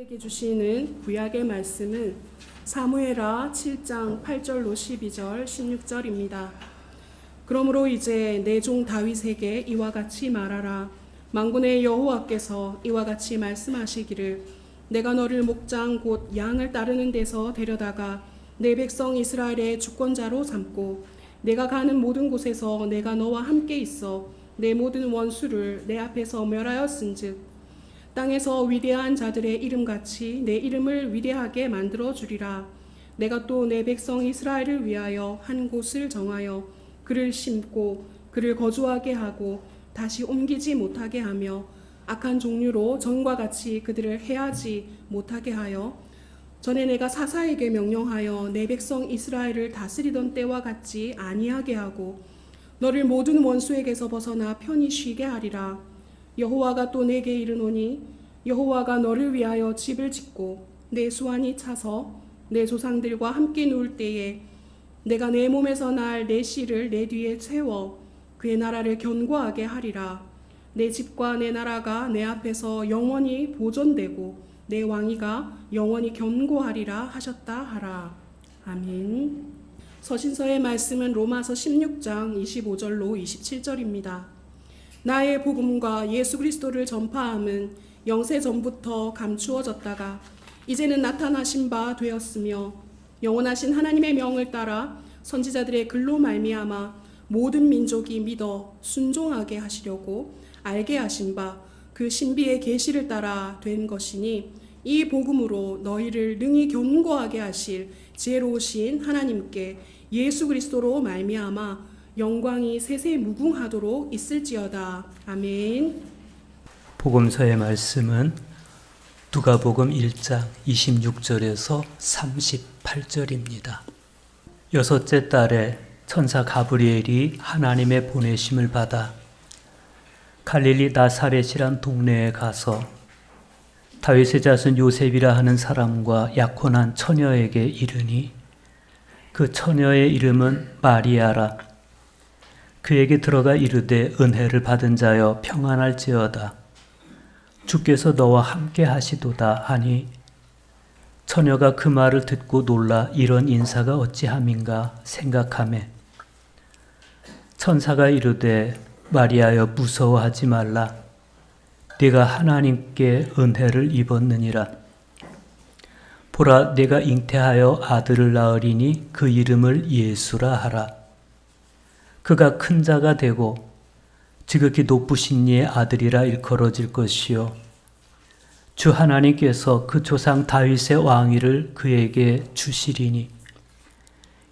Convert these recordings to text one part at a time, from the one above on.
우리에게 주시는 구약의 말씀은 사무엘하 7장 8절로 12절 16절입니다. 그러므로 이제 내 종 다윗에게 이와 같이 말하라. 만군의 여호와께서 이와 같이 말씀하시기를 내가 너를 목장 곧 양을 따르는 데서 데려다가 내 백성 이스라엘의 주권자로 삼고 내가 가는 모든 곳에서 내가 너와 함께 있어 내 모든 원수를 내 앞에서 멸하였은즉 땅에서 위대한 자들의 이름같이 내 이름을 위대하게 만들어 주리라. 내가 또 내 백성 이스라엘을 위하여 한 곳을 정하여 그를 심고 그를 거주하게 하고 다시 옮기지 못하게 하며 악한 종류로 전과 같이 그들을 해하지 못하게 하여 전에 내가 사사에게 명령하여 내 백성 이스라엘을 다스리던 때와 같이 아니하게 하고 너를 모든 원수에게서 벗어나 편히 쉬게 하리라. 여호와가 또 내게 이르노니 여호와가 너를 위하여 집을 짓고 내 수완이 차서 내 조상들과 함께 누울 때에 내가 내 몸에서 날 내 씨를 내 뒤에 세워 그의 나라를 견고하게 하리라. 내 집과 내 나라가 내 앞에서 영원히 보존되고 내 왕위가 영원히 견고하리라 하셨다 하라. 아멘. 서신서의 말씀은 로마서 16장 25절로 27절입니다. 나의 복음과 예수 그리스도를 전파함은 영세 전부터 감추어졌다가 이제는 나타나신 바 되었으며 영원하신 하나님의 명을 따라 선지자들의 글로 말미암아 모든 민족이 믿어 순종하게 하시려고 알게 하신 바 그 신비의 계시를 따라 된 것이니 이 복음으로 너희를 능히 견고하게 하실 지혜로우신 하나님께 예수 그리스도로 말미암아 영광이 세세 무궁하도록 있을지어다. 아멘. 복음서의 말씀은 누가복음 1장 26절에서 38절입니다. 여섯째 달에 천사 가브리엘이 하나님의 보내심을 받아 갈릴리 나사렛이란 동네에 가서 다윗의 자손 요셉이라 하는 사람과 약혼한 처녀에게 이르니 그 처녀의 이름은 마리아라. 그에게 들어가 이르되 은혜를 받은 자여 평안할지어다. 주께서 너와 함께 하시도다 하니 처녀가 그 말을 듣고 놀라 이런 인사가 어찌함인가 생각하매 천사가 이르되 마리아여 무서워하지 말라. 네가 하나님께 은혜를 입었느니라. 보라 네가 잉태하여 아들을 낳으리니 그 이름을 예수라 하라. 그가 큰 자가 되고 지극히 높으신 이의 아들이라 일컬어질 것이요 주 하나님께서 그 조상 다윗의 왕위를 그에게 주시리니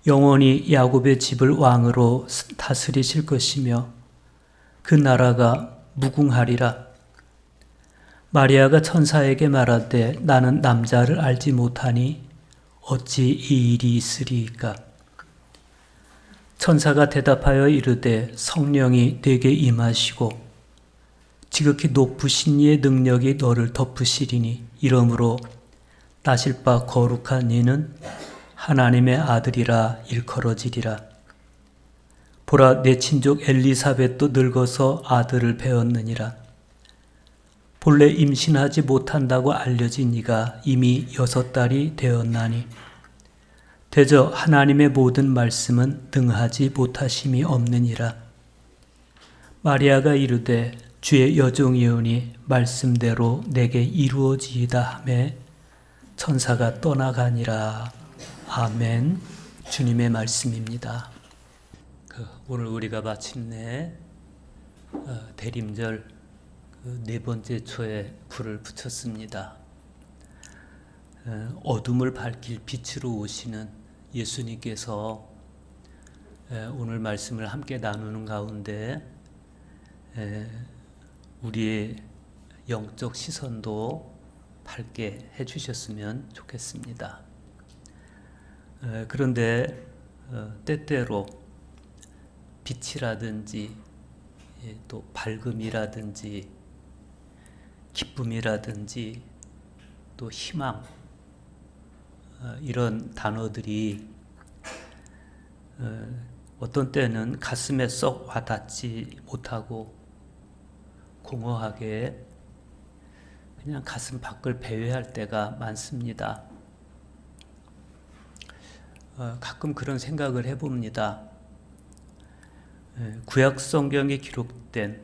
영원히 야곱의 집을 왕으로 다스리실 것이며 그 나라가 무궁하리라. 마리아가 천사에게 말하되 나는 남자를 알지 못하니 어찌 이 일이 있으리이까. 천사가 대답하여 이르되 성령이 네게 임하시고 지극히 높으신 이의 능력이 너를 덮으시리니 이러므로 나실 바 거룩한 이는 하나님의 아들이라 일컬어지리라. 보라 내 친족 엘리사벳도 늙어서 아들을 배었느니라. 본래 임신하지 못한다고 알려진 이가 이미 6달이 되었나니 대저 하나님의 모든 말씀은 능하지 못하심이 없느니라. 마리아가 이르되 주의 여종이오니 말씀대로 내게 이루어지이다 하매 천사가 떠나가니라. 아멘. 주님의 말씀입니다. 오늘 우리가 마침내 대림절 네 번째 초에 불을 붙였습니다. 어둠을 밝힐 빛으로 오시는 예수님께서 오늘 말씀을 함께 나누는 가운데 우리의 영적 시선도 밝게 해주셨으면 좋겠습니다. 그런데 때때로 빛이라든지 또 밝음이라든지 기쁨이라든지 또 희망 이런 단어들이 어떤 때는 가슴에 쏙 와닿지 못하고 공허하게 그냥 가슴 밖을 배회할 때가 많습니다. 가끔 그런 생각을 해봅니다. 구약 성경에 기록된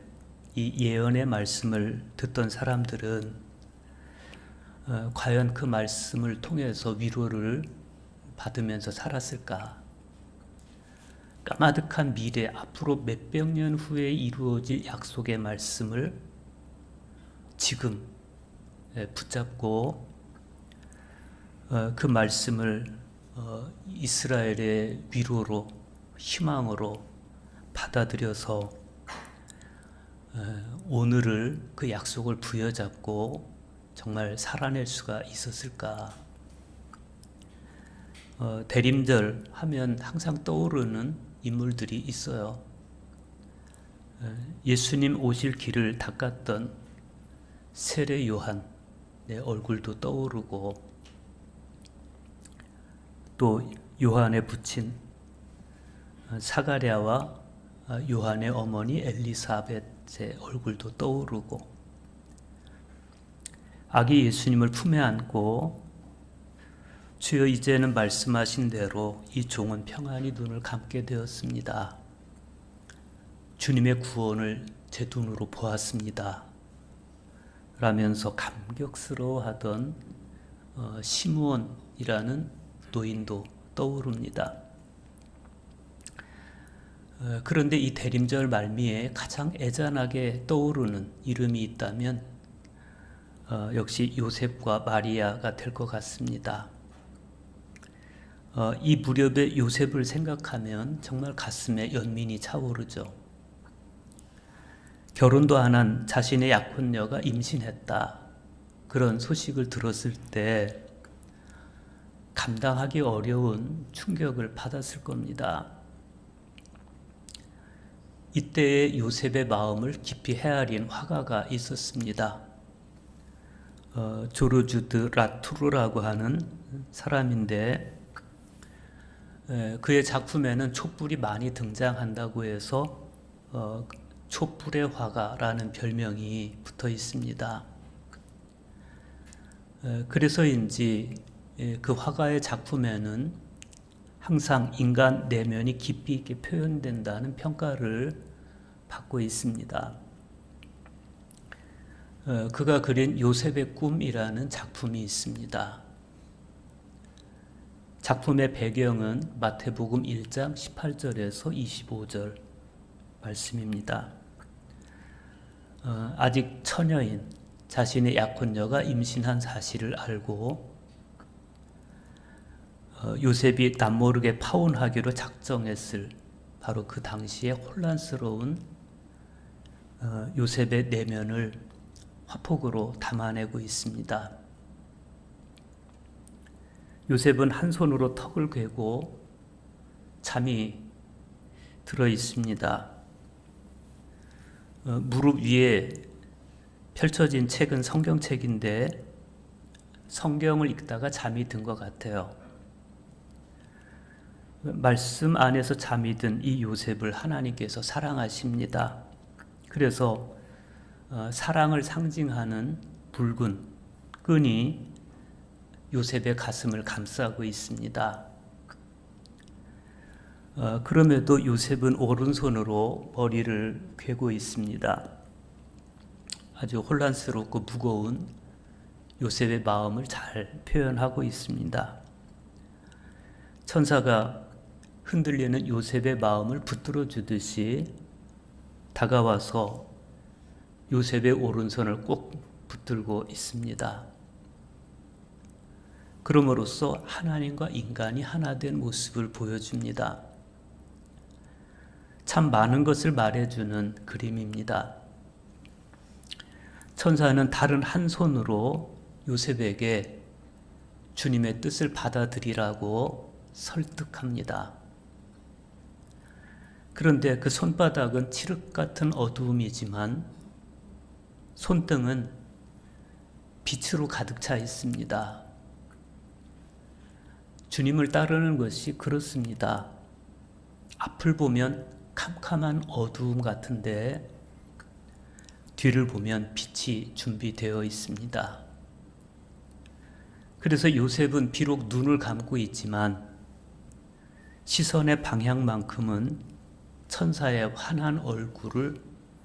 이 예언의 말씀을 듣던 사람들은 과연 그 말씀을 통해서 위로를 받으면서 살았을까? 까마득한 미래, 앞으로 몇백 년 후에 이루어질 약속의 말씀을 지금 붙잡고 그 말씀을 이스라엘의 위로로, 희망으로 받아들여서 오늘을 그 약속을 부여잡고 정말 살아낼 수가 있었을까? 대림절 하면 항상 떠오르는 인물들이 있어요. 예수님 오실 길을 닦았던 세례 요한, 내 얼굴도 떠오르고, 또 요한의 부친 사가랴와 요한의 어머니 엘리사벳의 얼굴도 떠오르고, 아기 예수님을 품에 안고 주여 이제는 말씀하신 대로 이 종은 평안히 눈을 감게 되었습니다. 주님의 구원을 제 눈으로 보았습니다. 라면서 감격스러워하던 시므온이라는 노인도 떠오릅니다. 그런데 이 대림절 말미에 가장 애잔하게 떠오르는 이름이 있다면 역시 요셉과 마리아가 될 것 같습니다. 이 무렵의 요셉을 생각하면 정말 가슴에 연민이 차오르죠. 결혼도 안 한 자신의 약혼녀가 임신했다. 그런 소식을 들었을 때 감당하기 어려운 충격을 받았을 겁니다. 이때의 요셉의 마음을 깊이 헤아린 화가가 있었습니다. 조르주드 라투르라고 하는 사람인데 그의 작품에는 촛불이 많이 등장한다고 해서 촛불의 화가라는 별명이 붙어 있습니다. 그래서인지 그 화가의 작품에는 항상 인간 내면이 깊이 있게 표현된다는 평가를 받고 있습니다. 그가 그린 요셉의 꿈이라는 작품이 있습니다. 작품의 배경은 마태복음 1장 18절에서 25절 말씀입니다. 아직 처녀인 자신의 약혼녀가 임신한 사실을 알고 요셉이 남모르게 파혼하기로 작정했을 바로 그 당시의 혼란스러운 요셉의 내면을 화폭으로 담아내고 있습니다. 요셉은 한 손으로 턱을 괴고 잠이 들어 있습니다. 무릎 위에 펼쳐진 책은 성경책인데 성경을 읽다가 잠이 든 것 같아요. 말씀 안에서 잠이 든 이 요셉을 하나님께서 사랑하십니다. 그래서 사랑을 상징하는 붉은 끈이 요셉의 가슴을 감싸고 있습니다. 그럼에도 요셉은 오른손으로 머리를 괴고 있습니다. 아주 혼란스럽고 무거운 요셉의 마음을 잘 표현하고 있습니다. 천사가 흔들리는 요셉의 마음을 붙들어 주듯이 다가와서 요셉의 오른손을 꼭 붙들고 있습니다. 그럼으로써 하나님과 인간이 하나 된 모습을 보여줍니다. 참 많은 것을 말해주는 그림입니다. 천사는 다른 한 손으로 요셉에게 주님의 뜻을 받아들이라고 설득합니다. 그런데 그 손바닥은 칠흑 같은 어두움이지만 손등은 빛으로 가득 차 있습니다. 주님을 따르는 것이 그렇습니다. 앞을 보면 캄캄한 어두움 같은데 뒤를 보면 빛이 준비되어 있습니다. 그래서 요셉은 비록 눈을 감고 있지만 시선의 방향만큼은 천사의 환한 얼굴을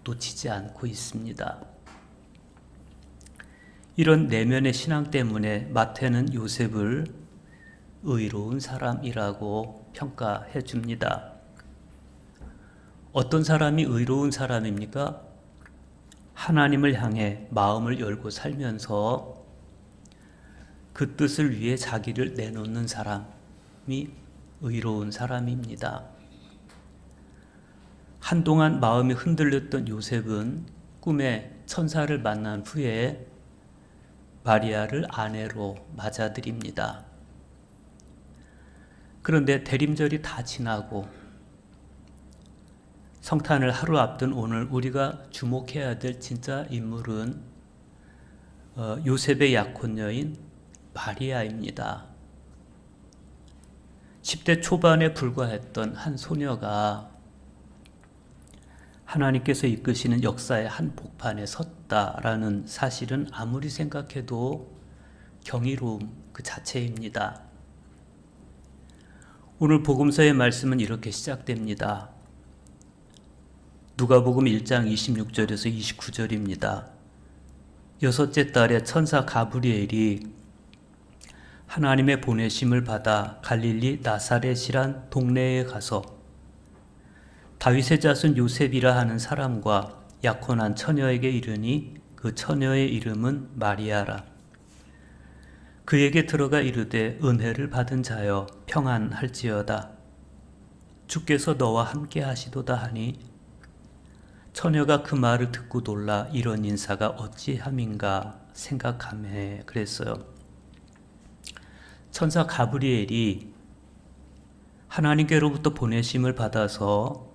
놓치지 않고 있습니다. 이런 내면의 신앙 때문에 마태는 요셉을 의로운 사람이라고 평가해 줍니다. 어떤 사람이 의로운 사람입니까? 하나님을 향해 마음을 열고 살면서 그 뜻을 위해 자기를 내놓는 사람이 의로운 사람입니다. 한동안 마음이 흔들렸던 요셉은 꿈에 천사를 만난 후에 마리아를 아내로 맞아들입니다. 그런데 대림절이 다 지나고 성탄을 하루 앞둔 오늘 우리가 주목해야 될 진짜 인물은 요셉의 약혼녀인 마리아입니다. 10대 초반에 불과했던 한 소녀가 하나님께서 이끄시는 역사의 한 복판에 섰다라는 사실은 아무리 생각해도 경이로움 그 자체입니다. 오늘 복음서의 말씀은 이렇게 시작됩니다. 누가복음 1장 26절에서 29절입니다. 여섯째 달에 천사 가브리엘이 하나님의 보내심을 받아 갈릴리 나사렛이란 동네에 가서 다윗의 자손 요셉이라 하는 사람과 약혼한 처녀에게 이르니 그 처녀의 이름은 마리아라. 그에게 들어가 이르되 은혜를 받은 자여 평안할지어다. 주께서 너와 함께 하시도다 하니 처녀가 그 말을 듣고 놀라 이런 인사가 어찌함인가 생각하며 그랬어요. 천사 가브리엘이 하나님께로부터 보내심을 받아서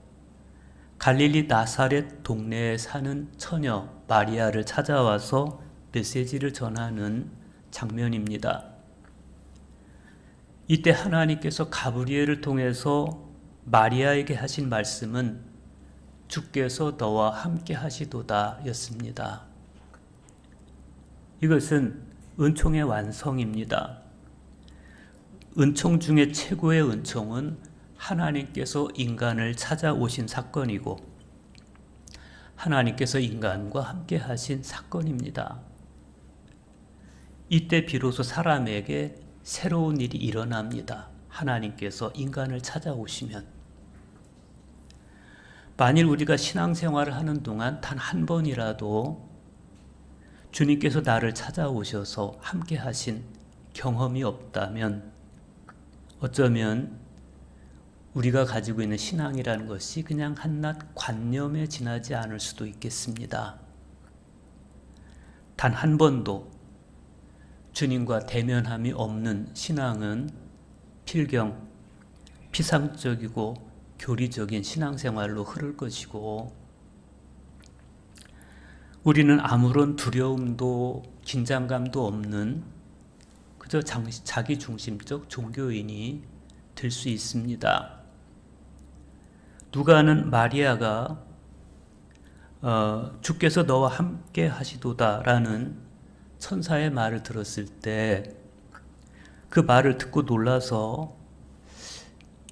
갈릴리 나사렛 동네에 사는 처녀 마리아를 찾아와서 메시지를 전하는 장면입니다. 이때 하나님께서 가브리엘을 통해서 마리아에게 하신 말씀은 주께서 너와 함께 하시도다 였습니다. 이것은 은총의 완성입니다. 은총 중에 최고의 은총은 하나님께서 인간을 찾아오신 사건이고 하나님께서 인간과 함께 하신 사건입니다. 이때 비로소 사람에게 새로운 일이 일어납니다. 하나님께서 인간을 찾아오시면 만일 우리가 신앙생활을 하는 동안 단 한 번이라도 주님께서 나를 찾아오셔서 함께 하신 경험이 없다면 어쩌면 우리가 가지고 있는 신앙이라는 것이 그냥 한낱 관념에 지나지 않을 수도 있겠습니다. 단 한 번도 주님과 대면함이 없는 신앙은 필경, 피상적이고 교리적인 신앙생활로 흐를 것이고 우리는 아무런 두려움도 긴장감도 없는 그저 자기중심적 종교인이 될 수 있습니다. 누가는 마리아가 주께서 너와 함께 하시도다 라는 천사의 말을 들었을 때 그 말을 듣고 놀라서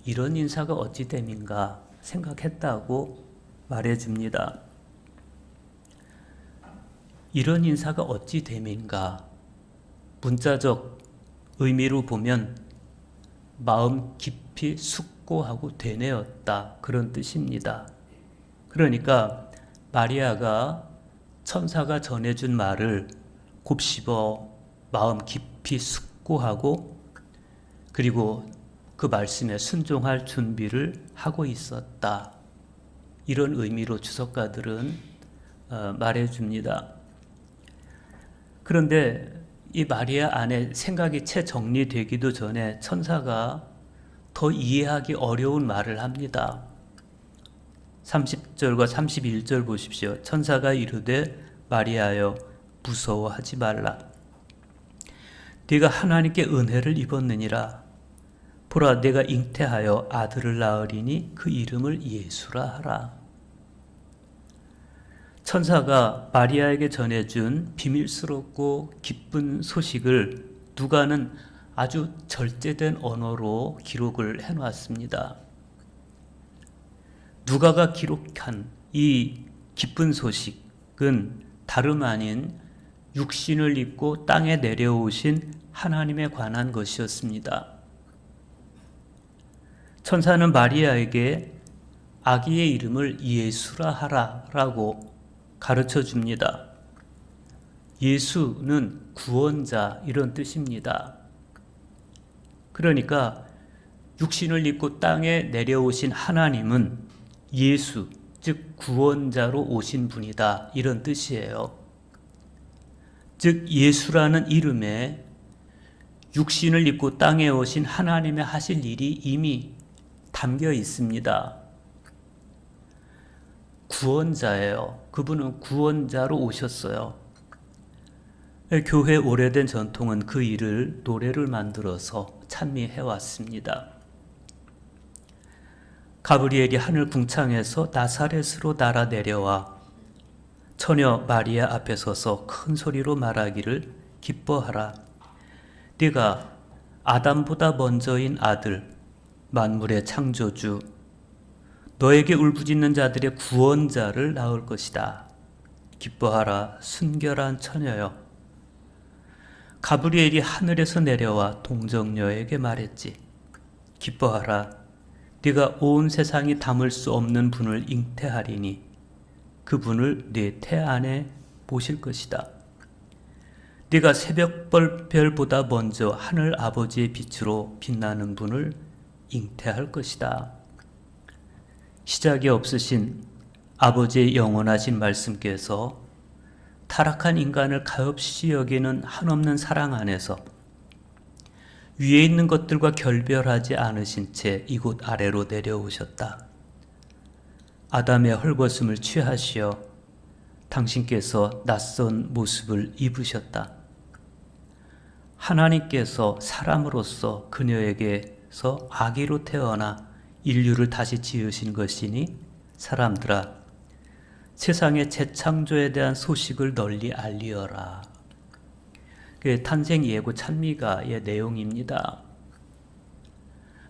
이런 인사가 어찌 됨인가 생각했다고 말해줍니다. 이런 인사가 어찌 됨인가 문자적 의미로 보면 마음 깊이 숙고하고 되뇌었다 그런 뜻입니다. 그러니까 마리아가 천사가 전해준 말을 곱씹어 마음 깊이 숙고하고 그리고 그 말씀에 순종할 준비를 하고 있었다. 이런 의미로 주석가들은 말해줍니다. 그런데 이 마리아 안에 생각이 채 정리되기도 전에 천사가 더 이해하기 어려운 말을 합니다. 30절과 31절 보십시오. 천사가 이르되 마리아여 무서워하지 말라. 네가 하나님께 은혜를 입었느니라. 보라 내가 잉태하여 아들을 낳으리니 그 이름을 예수라 하라. 천사가 마리아에게 전해준 비밀스럽고 기쁜 소식을 누가는 아주 절제된 언어로 기록을 해놨습니다. 누가가 기록한 이 기쁜 소식은 다름 아닌 육신을 입고 땅에 내려오신 하나님에 관한 것이었습니다. 천사는 마리아에게 아기의 이름을 예수라 하라라고 가르쳐 줍니다. 예수는 구원자 이런 뜻입니다. 그러니까 육신을 입고 땅에 내려오신 하나님은 예수, 즉 구원자로 오신 분이다 이런 뜻이에요. 즉 예수라는 이름에 육신을 입고 땅에 오신 하나님의 하실 일이 이미 담겨 있습니다. 구원자예요. 그분은 구원자로 오셨어요. 교회 오래된 전통은 그 일을 노래를 만들어서 찬미해 왔습니다. 가브리엘이 하늘 궁창에서 나사렛으로 날아 내려와 처녀 마리아 앞에 서서 큰 소리로 말하기를 기뻐하라. 네가 아담보다 먼저인 아들, 만물의 창조주, 너에게 울부짖는 자들의 구원자를 낳을 것이다. 기뻐하라, 순결한 처녀여. 가브리엘이 하늘에서 내려와 동정녀에게 말했지. 기뻐하라, 네가 온 세상이 담을 수 없는 분을 잉태하리니 그분을 네 태 안에 모실 것이다. 네가 새벽별보다 먼저 하늘 아버지의 빛으로 빛나는 분을 잉태할 것이다. 시작이 없으신 아버지의 영원하신 말씀께서 타락한 인간을 가엾이 여기는 한없는 사랑 안에서 위에 있는 것들과 결별하지 않으신 채 이곳 아래로 내려오셨다. 아담의 헐벗음을 취하시어 당신께서 낯선 모습을 입으셨다. 하나님께서 사람으로서 그녀에게서 아기로 태어나 인류를 다시 지으신 것이니 사람들아, 세상의 재창조에 대한 소식을 널리 알리어라. 그게 탄생 예고 찬미가의 내용입니다.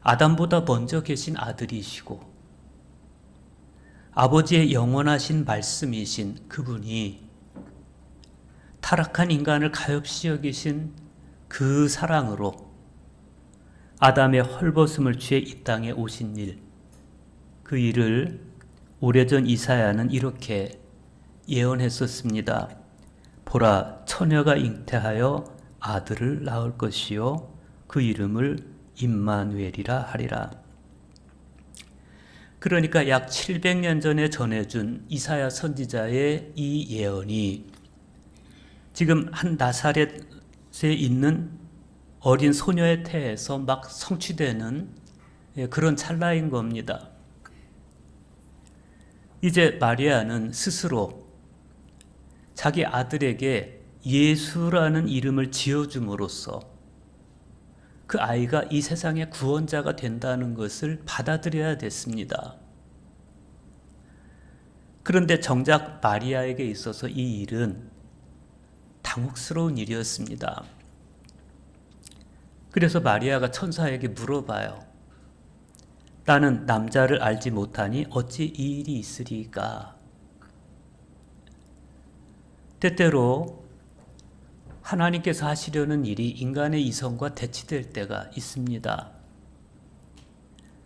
아담보다 먼저 계신 아들이시고 아버지의 영원하신 말씀이신 그분이 타락한 인간을 가엾이 여기신 그 사랑으로 아담의 헐벗음을 취해 이 땅에 오신 일, 그 일을 오래전 이사야는 이렇게 예언했었습니다. 보라, 처녀가 잉태하여 아들을 낳을 것이요 그 이름을 임마누엘이라 하리라. 그러니까 약 700년 전에 전해준 이사야 선지자의 이 예언이 지금 한 나사렛에 있는 어린 소녀의 태에서 막 성취되는 그런 찰나인 겁니다. 이제 마리아는 스스로 자기 아들에게 예수라는 이름을 지어줌으로써 그 아이가 이 세상의 구원자가 된다는 것을 받아들여야 됐습니다. 그런데 정작 마리아에게 있어서 이 일은 당혹스러운 일이었습니다. 그래서 마리아가 천사에게 물어봐요. 나는 남자를 알지 못하니 어찌 이 일이 있으리까? 때때로 하나님께서 하시려는 일이 인간의 이성과 대치될 때가 있습니다.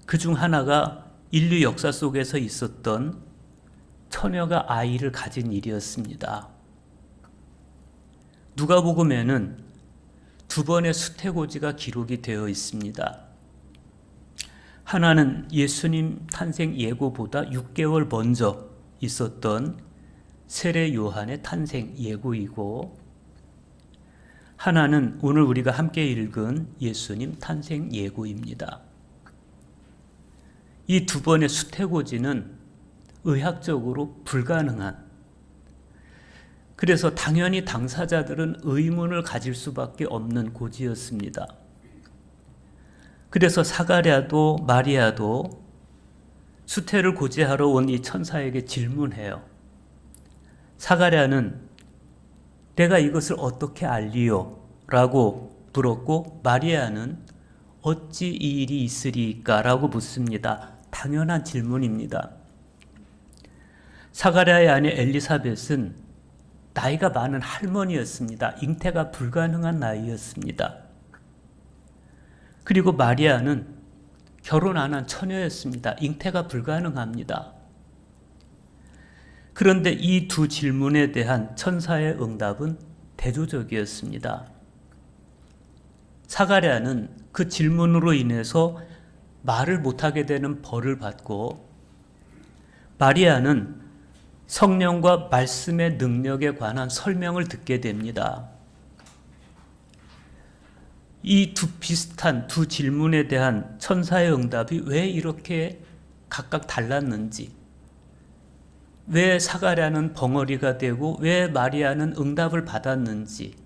그중 하나가 인류 역사 속에서 있었던 처녀가 아이를 가진 일이었습니다. 누가복음에는 2번의 수태고지가 기록이 되어 있습니다. 하나는 예수님 탄생 예고보다 6개월 먼저 있었던 세례 요한의 탄생 예고이고, 하나는 오늘 우리가 함께 읽은 예수님 탄생 예고입니다. 이 2번의 수태고지는 의학적으로 불가능한, 그래서 당연히 당사자들은 의문을 가질 수밖에 없는 고지였습니다. 그래서 사가랴도 마리아도 수태를 고지하러 온 이 천사에게 질문해요. 사가랴는 내가 이것을 어떻게 알리요? 라고 물었고 마리아는 어찌 이 일이 있으리까? 라고 묻습니다. 당연한 질문입니다. 사가랴의 아내 엘리사벳은 나이가 많은 할머니였습니다. 잉태가 불가능한 나이였습니다. 그리고 마리아는 결혼 안 한 처녀였습니다. 잉태가 불가능합니다. 그런데 이 두 질문에 대한 천사의 응답은 대조적이었습니다. 사가랴는 그 질문으로 인해서 말을 못하게 되는 벌을 받고 마리아는 성령과 말씀의 능력에 관한 설명을 듣게 됩니다. 이 비슷한 두 질문에 대한 천사의 응답이 왜 이렇게 각각 달랐는지, 왜 사가랴는 벙어리가 되고 왜 마리아는 응답을 받았는지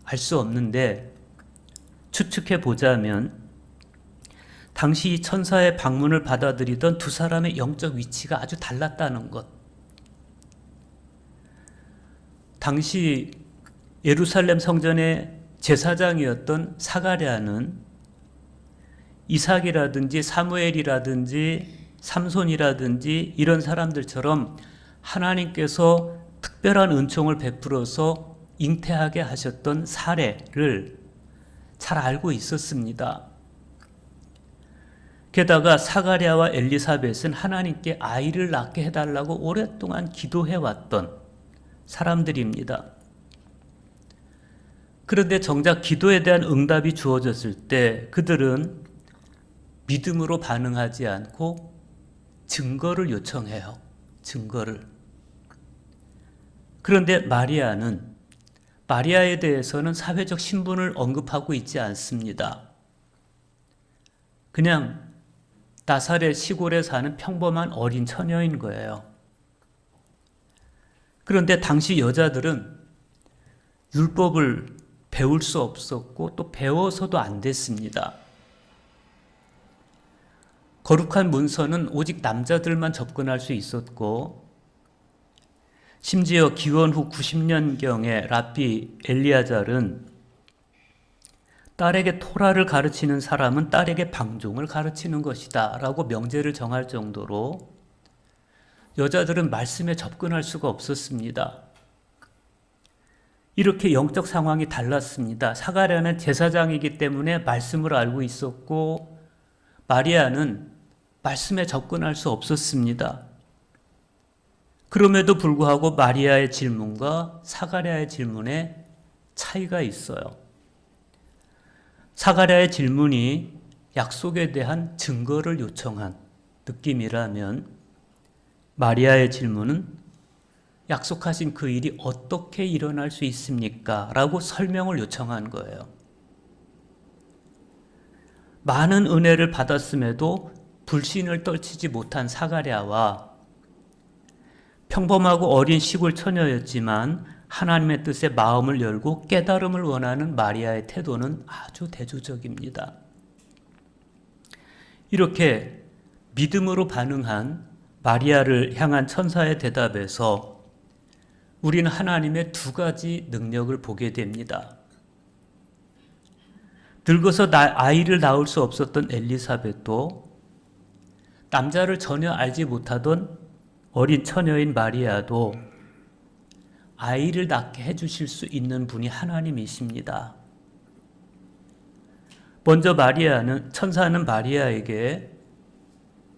알 수 없는데 추측해 보자면 당시 천사의 방문을 받아들이던 두 사람의 영적 위치가 아주 달랐다는 것. 당시 예루살렘 성전의 제사장이었던 사가랴는 이삭이라든지 사무엘이라든지 삼손이라든지 이런 사람들처럼 하나님께서 특별한 은총을 베풀어서 잉태하게 하셨던 사례를 잘 알고 있었습니다. 게다가 사가랴와 엘리사벳은 하나님께 아이를 낳게 해달라고 오랫동안 기도해왔던 사람들입니다. 그런데 정작 기도에 대한 응답이 주어졌을 때 그들은 믿음으로 반응하지 않고 증거를 요청해요. 증거를. 그런데 마리아에 대해서는 사회적 신분을 언급하고 있지 않습니다. 그냥 나사렛 시골에 사는 평범한 어린 처녀인 거예요. 그런데 당시 여자들은 율법을 배울 수 없었고 또 배워서도 안 됐습니다. 거룩한 문서는 오직 남자들만 접근할 수 있었고 심지어 기원 후 90년경에 랍비 엘리아잘은 딸에게 토라를 가르치는 사람은 딸에게 방종을 가르치는 것이다 라고 명제를 정할 정도로 여자들은 말씀에 접근할 수가 없었습니다. 이렇게 영적 상황이 달랐습니다. 사가랴는 제사장이기 때문에 말씀을 알고 있었고 마리아는 말씀에 접근할 수 없었습니다. 그럼에도 불구하고 마리아의 질문과 사가랴의 질문에 차이가 있어요. 사가랴의 질문이 약속에 대한 증거를 요청한 느낌이라면 마리아의 질문은 약속하신 그 일이 어떻게 일어날 수 있습니까? 라고 설명을 요청한 거예요. 많은 은혜를 받았음에도 불신을 떨치지 못한 사가랴와 평범하고 어린 시골 처녀였지만 하나님의 뜻에 마음을 열고 깨달음을 원하는 마리아의 태도는 아주 대조적입니다. 이렇게 믿음으로 반응한 마리아를 향한 천사의 대답에서 우리는 하나님의 두 가지 능력을 보게 됩니다. 늙어서 아이를 낳을 수 없었던 엘리사벳도 남자를 전혀 알지 못하던 어린 처녀인 마리아도 아이를 낳게 해주실 수 있는 분이 하나님이십니다. 먼저 천사는 마리아에게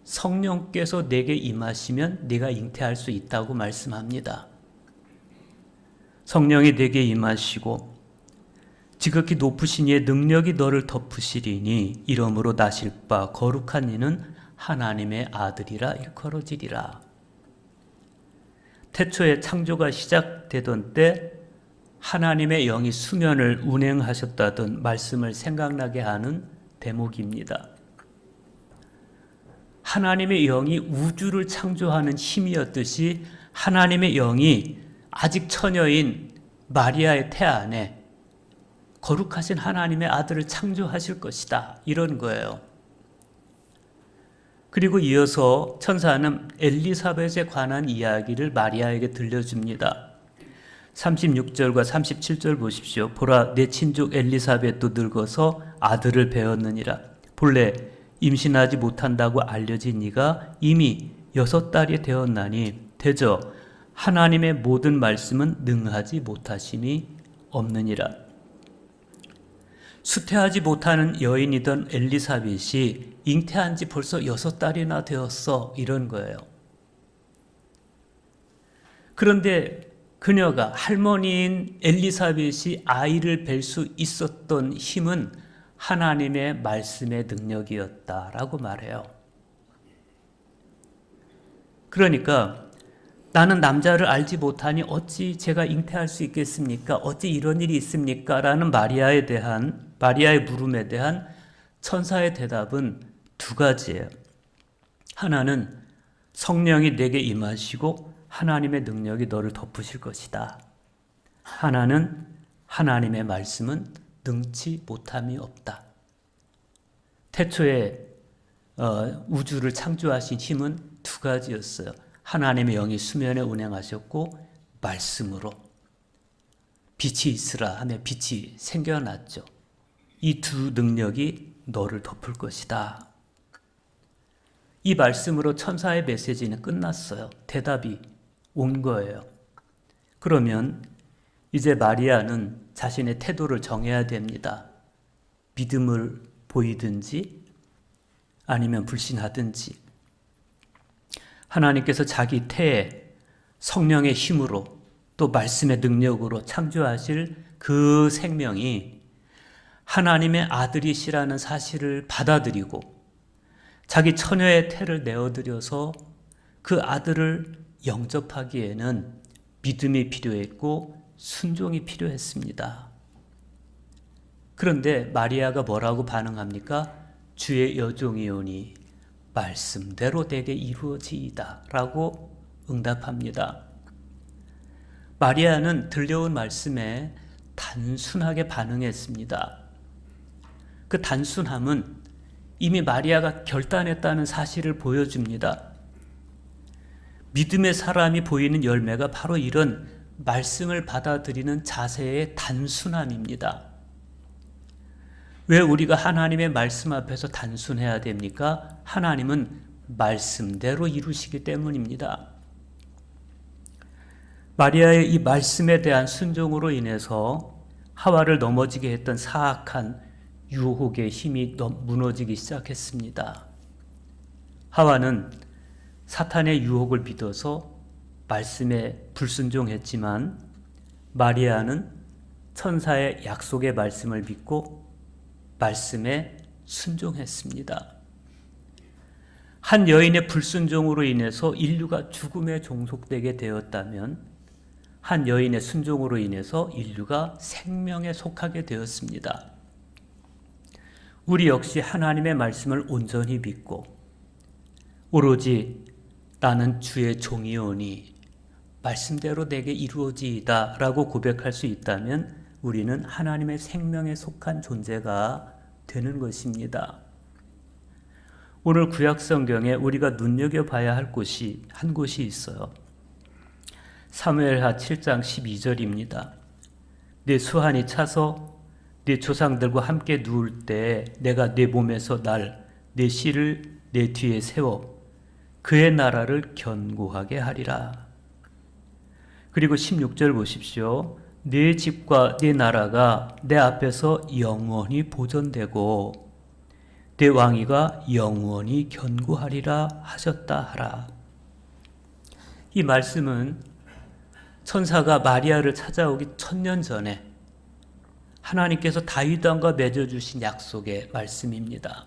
성령께서 내게 임하시면 네가 잉태할 수 있다고 말씀합니다. 성령이 내게 임하시고 지극히 높으신 이의 능력이 너를 덮으시리니 이러므로 나실 바 거룩한 이는 하나님의 아들이라 일컬어지리라. 태초에 창조가 시작되던 때 하나님의 영이 수면을 운행하셨다던 말씀을 생각나게 하는 대목입니다. 하나님의 영이 우주를 창조하는 힘이었듯이 하나님의 영이 아직 처녀인 마리아의 태 안에 거룩하신 하나님의 아들을 창조하실 것이다. 이런 거예요. 그리고 이어서 천사는 엘리사벳에 관한 이야기를 마리아에게 들려줍니다. 36절과 37절 보십시오. 보라, 내 친족 엘리사벳도 늙어서 아들을 배었느니라. 본래 임신하지 못한다고 알려진 이가 이미 6달이 되었나니 대저 하나님의 모든 말씀은 능하지 못하심이 없느니라. 수태하지 못하는 여인이던 엘리사벳이 잉태한 지 벌써 6달이나 되었어, 이런 거예요. 그런데 그녀가, 할머니인 엘리사벳이 아이를 뵐 수 있었던 힘은 하나님의 말씀의 능력이었다라고 말해요. 그러니까 나는 남자를 알지 못하니 어찌 제가 잉태할 수 있겠습니까? 어찌 이런 일이 있습니까? 라는 마리아의 물음에 대한 천사의 대답은 두 가지예요. 하나는 성령이 내게 임하시고 하나님의 능력이 너를 덮으실 것이다. 하나는 하나님의 말씀은 능치 못함이 없다. 태초에 우주를 창조하신 힘은 두 가지였어요. 하나님의 영이 수면에 운행하셨고 말씀으로 빛이 있으라 하며 빛이 생겨났죠. 이 두 능력이 너를 덮을 것이다. 이 말씀으로 천사의 메시지는 끝났어요. 대답이 온 거예요. 그러면 이제 마리아는 자신의 태도를 정해야 됩니다. 믿음을 보이든지 아니면 불신하든지. 하나님께서 자기 태에 성령의 힘으로 또 말씀의 능력으로 창조하실 그 생명이 하나님의 아들이시라는 사실을 받아들이고 자기 처녀의 태를 내어드려서 그 아들을 영접하기에는 믿음이 필요했고 순종이 필요했습니다. 그런데 마리아가 뭐라고 반응합니까? 주의 여종이오니 말씀대로 내게 이루어지이다 라고 응답합니다. 마리아는 들려온 말씀에 단순하게 반응했습니다. 그 단순함은 이미 마리아가 결단했다는 사실을 보여줍니다. 믿음의 사람이 보이는 열매가 바로 이런 말씀을 받아들이는 자세의 단순함입니다. 왜 우리가 하나님의 말씀 앞에서 단순해야 됩니까? 하나님은 말씀대로 이루시기 때문입니다. 마리아의 이 말씀에 대한 순종으로 인해서 하와를 넘어지게 했던 사악한 유혹의 힘이 무너지기 시작했습니다. 하와는 사탄의 유혹을 믿어서 말씀에 불순종했지만 마리아는 천사의 약속의 말씀을 믿고 말씀에 순종했습니다. 한 여인의 불순종으로 인해서 인류가 죽음에 종속되게 되었다면 한 여인의 순종으로 인해서 인류가 생명에 속하게 되었습니다. 우리 역시 하나님의 말씀을 온전히 믿고 오로지 나는 주의 종이오니 말씀대로 내게 이루어지이다 라고 고백할 수 있다면 우리는 하나님의 생명에 속한 존재가 되는 것입니다. 오늘 구약성경에 우리가 눈여겨봐야 할 곳이 한 곳이 있어요. 사무엘하 7장 12절입니다. 내 수한이 차서 네 조상들과 함께 누울 때 내가 네 몸에서 내 씨를 내 뒤에 세워 그의 나라를 견고하게 하리라. 그리고 16절 보십시오. 네 집과 네 나라가 내 앞에서 영원히 보존되고 내 왕위가 영원히 견고하리라 하셨다 하라. 이 말씀은 천사가 마리아를 찾아오기 1000년 전에 하나님께서 다윗 왕과 맺어주신 약속의 말씀입니다.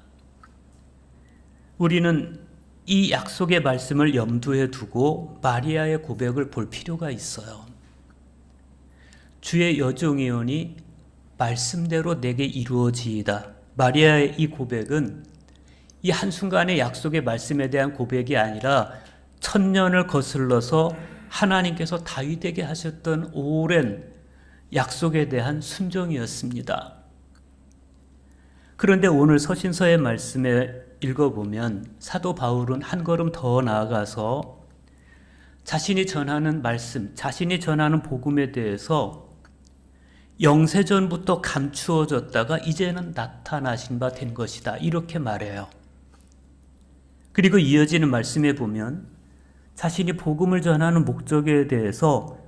우리는 이 약속의 말씀을 염두에 두고 마리아의 고백을 볼 필요가 있어요. 주의 여종이오니 말씀대로 내게 이루어지이다. 마리아의 이 고백은 이 한순간의 약속의 말씀에 대한 고백이 아니라 1000년을 거슬러서 하나님께서 다윗에게 하셨던 오랜 약속에 대한 순종이었습니다. 그런데 오늘 서신서의 말씀에 읽어보면 사도 바울은 한 걸음 더 나아가서 자신이 전하는 말씀, 자신이 전하는 복음에 대해서 영세전부터 감추어졌다가 이제는 나타나신 바 된 것이다. 이렇게 말해요. 그리고 이어지는 말씀에 보면 자신이 복음을 전하는 목적에 대해서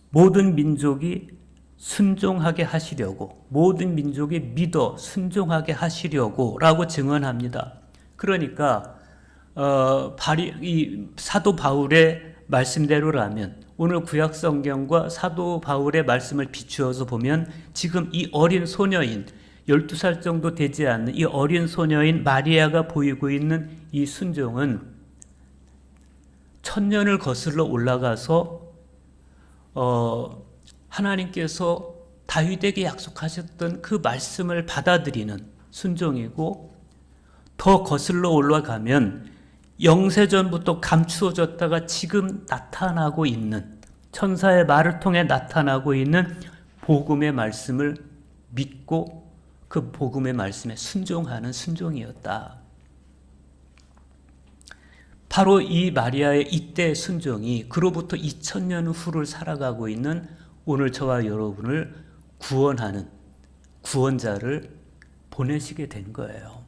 모든 민족이 순종하게 하시려고, 모든 민족이 믿어 순종하게 하시려고 라고 증언합니다. 그러니까 이 사도 바울의 말씀대로라면, 오늘 구약 성경과 사도 바울의 말씀을 비추어서 보면 지금 이 어린 소녀인, 12살 정도 되지 않는 이 어린 소녀인 마리아가 보이고 있는 이 순종은 천년을 거슬러 올라가서 하나님께서 다윗에게 약속하셨던 그 말씀을 받아들이는 순종이고, 더 거슬러 올라가면 영세전부터 감추어졌다가 지금 나타나고 있는, 천사의 말을 통해 나타나고 있는 복음의 말씀을 믿고 그 복음의 말씀에 순종하는 순종이었다. 바로 이 마리아의 이때 순종이 그로부터 2000년 후를 살아가고 있는 오늘 저와 여러분을 구원하는 구원자를 보내시게 된 거예요.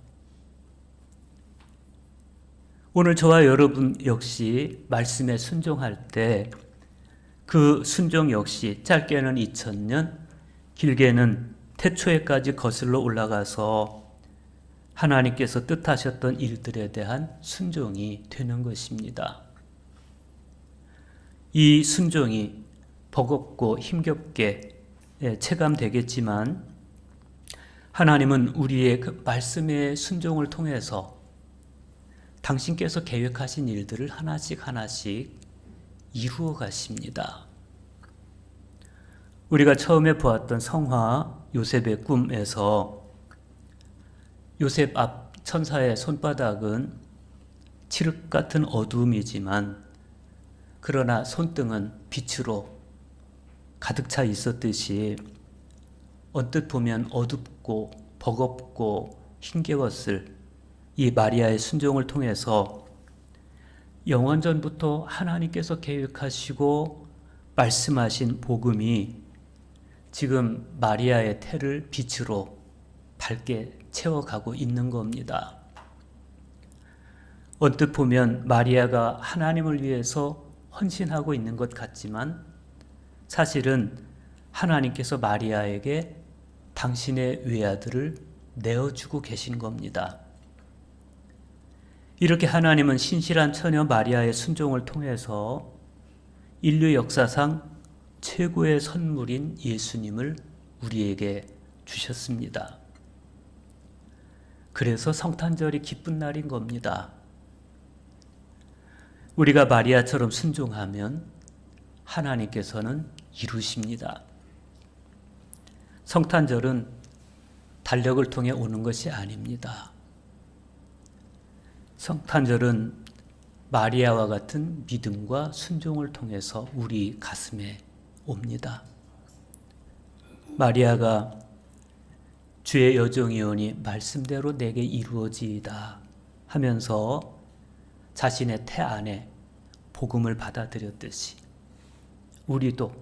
오늘 저와 여러분 역시 말씀에 순종할 때 그 순종 역시 짧게는 2000년, 길게는 태초에까지 거슬러 올라가서 하나님께서 뜻하셨던 일들에 대한 순종이 되는 것입니다. 이 순종이 버겁고 힘겹게 체감되겠지만 하나님은 우리의 그 말씀의 순종을 통해서 당신께서 계획하신 일들을 하나씩 하나씩 이루어 가십니다. 우리가 처음에 보았던 성화 요셉의 꿈에서 요셉 앞 천사의 손바닥은 칠흑 같은 어두움이지만 그러나 손등은 빛으로 가득 차 있었듯이 언뜻 보면 어둡고 버겁고 힘겨웠을 이 마리아의 순종을 통해서 영원전부터 하나님께서 계획하시고 말씀하신 복음이 지금 마리아의 태를 빛으로 밝게 채워가고 있는 겁니다. 언뜻 보면 마리아가 하나님을 위해서 헌신하고 있는 것 같지만 사실은 하나님께서 마리아에게 당신의 외아들을 내어주고 계신 겁니다. 이렇게 하나님은 신실한 처녀 마리아의 순종을 통해서 인류 역사상 최고의 선물인 예수님을 우리에게 주셨습니다. 그래서 성탄절이 기쁜 날인 겁니다. 우리가 마리아처럼 순종하면 하나님께서는 이루십니다. 성탄절은 달력을 통해 오는 것이 아닙니다. 성탄절은 마리아와 같은 믿음과 순종을 통해서 우리 가슴에 옵니다. 마리아가 주의 여종이오니 말씀대로 내게 이루어지이다 하면서 자신의 태 안에 복음을 받아들였듯이 우리도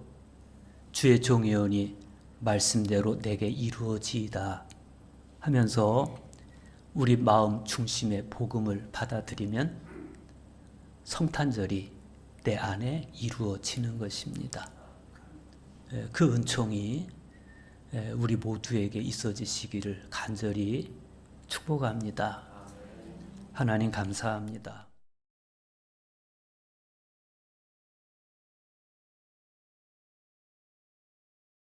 주의 종이오니 말씀대로 내게 이루어지이다 하면서 우리 마음 중심의 복음을 받아들이면 성탄절이 내 안에 이루어지는 것입니다. 그 은총이 우리 모두에게 있어지시기를 간절히 축복합니다. 하나님 감사합니다.